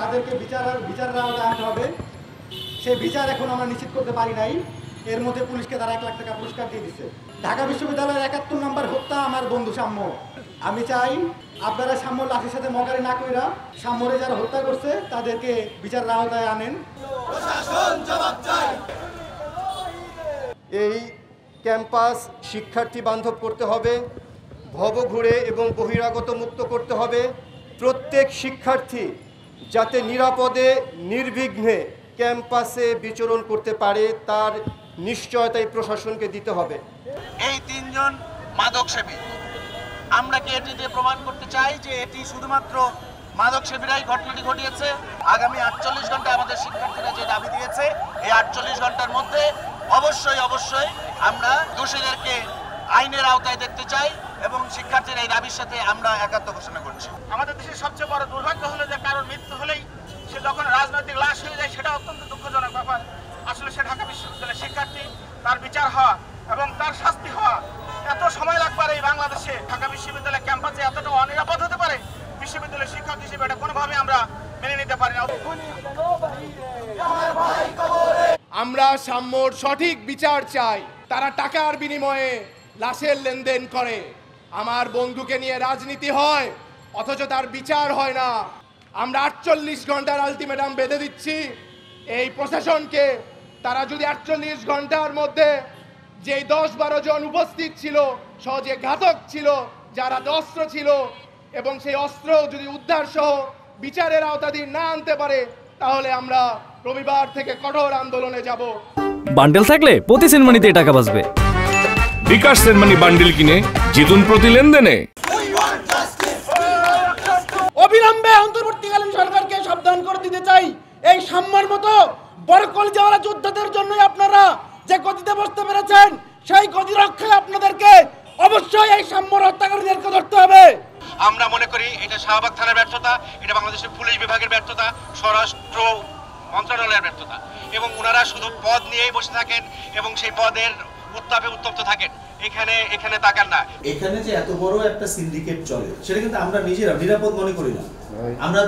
তাদেরকে বিচারের আওতায় আনতে হবে। সেই বিচার এখন আমরা নিশ্চিত করতে পারি নাই। এর মধ্যে পুলিশকে তারা 1 লাখ টাকা পুরস্কার দিয়ে দিচ্ছে। ঢাকা বিশ্ববিদ্যালয়ের 71 নম্বর হত্যা আমার বন্ধু সাম্য। আমি চাই আপনারা সাম্য লাশের সাথে মগারি না কইরা সাম্যরে যারা হত্যা করছে তাদেরকে বিচারের আওতায় আনেন। এই ক্যাম্পাস শিক্ষার্থী বান্ধব করতে হবে, ভবঘুরে এবং বহিরাগত মুক্ত করতে হবে। প্রত্যেক শিক্ষার্থী যাতে নিরাপদে নির্বিঘ্নে ক্যাম্পাসে বিচরণ করতে পারে তার নিশ্চয়তাই প্রশাসনকে দিতে হবে। এই 3 জন মাদকসেবী, আমরা কি এটি দিয়ে প্রমাণ করতে চাই যে এটি শুধুমাত্র মাদকসেবীরাই ঘটনাটি ঘটিয়েছে? আগামী 48 ঘন্টা আমাদের শিক্ষার্থীরা যে দাবি দিয়েছে, এই 48 ঘন্টার মধ্যে অবশ্যই আমরা দোষীদেরকে আইনের আওতায় দেখতে চাই এবং শিক্ষার্থীর এই দাবির সাথে আমরা একাত্ম ঘোষণা করছি। আমাদের দেশের সবচেয়ে বড় দুর্ভাগ্য হলো যে কারোর মৃত্যু হলেই সে যখন রাজনৈতিক লাশ হয়ে যায়, সেটা অত্যন্ত দুঃখজনক ব্যাপার। আসলে সে ঢাকা বিশ্ববিদ্যালয়ের শিক্ষার্থী, তার বিচার হওয়া এবং তার শাস্তি হওয়া এত সময় লাগবে। এই বাংলাদেশে ঢাকা বিশ্ববিদ্যালয় ক্যাম্পাসে এতটা অনিরাপদ হতে পারে, বিশ্ববিদ্যালয়ের শিক্ষক হিসেবে এটা কোনোভাবে আমরা মেনে নিতে পারি না। আমরা সাম্যর সঠিক বিচার চাই। তারা টাকার বিনিময়ে লাশের লেনদেন করে। আমার বন্ধুকে নিয়ে রাজনীতি হয়, অথচ তার বিচার হয় না। আমরা 48 ঘন্টার আলটিমেটাম বেঁধে দিচ্ছি এই প্রশাসনকে। তারা যদি 48 ঘন্টার মধ্যে যে 10-12 জন উপস্থিত ছিল, সহজে ঘাতক ছিল, যারা অস্ত্র ছিল, এবং সেই অস্ত্র যদি উদ্ধার সহ বিচারের আওতাধীন না আনতে পারে, তাহলে আমরা রবিবার থেকে কঠোর আন্দোলনে যাব। বান্ডেল থাকলে প্রতি সেনমানিতে টাকা বাঁচবে। বিকাশ সেনমানি বান্ডেল কিনে জিতুন প্রতি লেনদেনে। অবিলম্বে অন্তর্বর্তীকালীন সরকারকে সাবধান করে দিতে চাই, এই সাম্যর মতো বড় কলজাওয়ালা যোদ্ধাদের জন্যই আপনারা যে গতিতে বসতে পেরেছেন, সেই গতি রক্ষায় আপনাদেরকে অবশ্যই এই সাম্যর হত্যাকারীদেরকে ধরতে হবে। আমরা মনে করি এটা শাহবাগ থানার ব্যর্থতা, এটা বাংলাদেশের পুলিশ বিভাগের ব্যর্থতা, স্বরাষ্ট্র মন্ত্রণালয়ের ব্যর্থতা, এবং ওনারা শুধু পদ নিয়েই বসে থাকেন এবং সেই পদের উত্তাপে উত্তপ্ত থাকেন। এখানে তাকান না। এখানে যে এত বড় একটা সিন্ডিকেট চলে, সেটা কিন্তু আমরা নিজেরা নিরাপদ মনে করি না। আমরা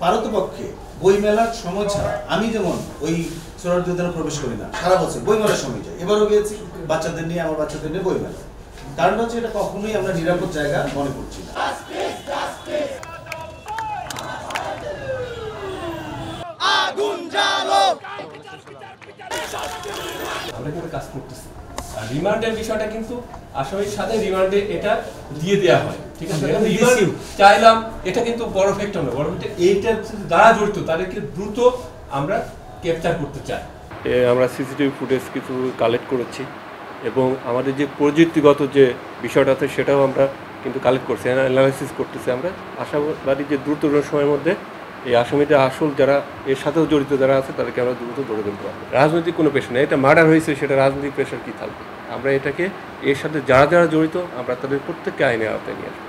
পারতপক্ষে বইমেলার সময় ছাড়া, আমি যেমন ওই সোহরাওয়ার্দী উদ্যানে প্রবেশ করি না, সারা বছর বইমেলার সময় যাই। এবারও গিয়েছি বাচ্চাদের নিয়ে, আমার বাচ্চাদের নিয়ে বইমেলা। কারণটা হচ্ছে এটা কখনোই আমরা নিরাপদ জায়গা মনে করছি না। আমরা কিন্তু কাজ করতেছি। আর রিমান্ডের বিষয়টা কিন্তু আসামির সাথে রিমান্ডে এটা দিয়ে দেওয়া হয়, ঠিক আছে? রিমান্ড চাইলাম, এটা কিন্তু বড় ফ্যাক্টর না, বড় এইটার দ্বারা জড়িত তাদেরকে দ্রুত আমরা ক্যাপচার করতে চাই। আমরা সিসিটিভি ফুটেজ কিছু কালেক্ট করেছি এবং আমাদের যে প্রযুক্তিগত যে বিষয়টা আছে সেটাও আমরা কিন্তু কালেক্ট করছি, অ্যানালাইসিস করতেছি। আমরা আশাবাদী যে দ্রুত সময়ের মধ্যে এই আসামিদের আসল যারা এর সাথেও জড়িত যারা আছে তাদেরকে আমরা দ্রুত ধরে ফেলতে পারবো। রাজনৈতিক কোনো পেশা নেই, এটা মার্ডার হয়েছে, সেটা রাজনৈতিক পেশার কী থাকবে? আমরা এটাকে এর সাথে যারা যারা জড়িত আমরা তাদের প্রত্যেককে আইনের আওতায় নিয়ে আসবো।